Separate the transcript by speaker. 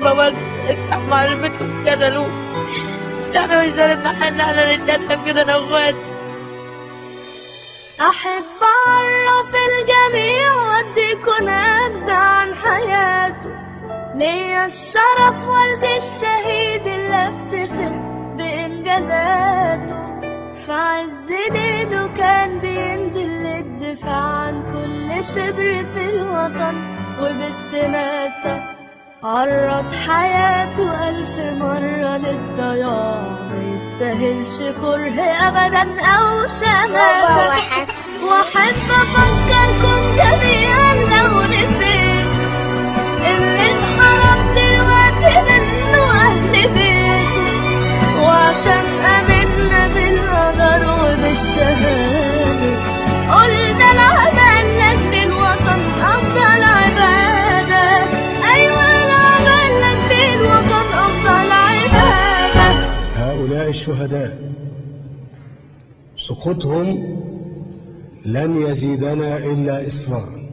Speaker 1: بابا مع البيت اتقتلوا. مش احنا مش ظالمنا ان احنا نتقتل كده انا واخواتي.
Speaker 2: أحب أعرف الجميع وأديكوا نبذة عن حياته. ليا الشرف والدي الشهيد اللي أفتخر بإنجازاته. في عز ليله كان بينزل للدفاع عن كل شبر في الوطن، وباستماتة عرض حياته 1000 مرة للضياع. ميستاهلش كره أبدا أو شماتة. وأحب أفكركم جميعا لو نسيت اللي انحرم دلوقتي منه أهل بيته. وعشان آمنا بالقدر وبالشهادة قلنا العمل لأجل الوطن أفضل عبادة. أيوة العمل لأجل الوطن أفضل عبادة.
Speaker 3: هؤلاء الشهداء سقوطهم لن يزيدنا إلا إصرارا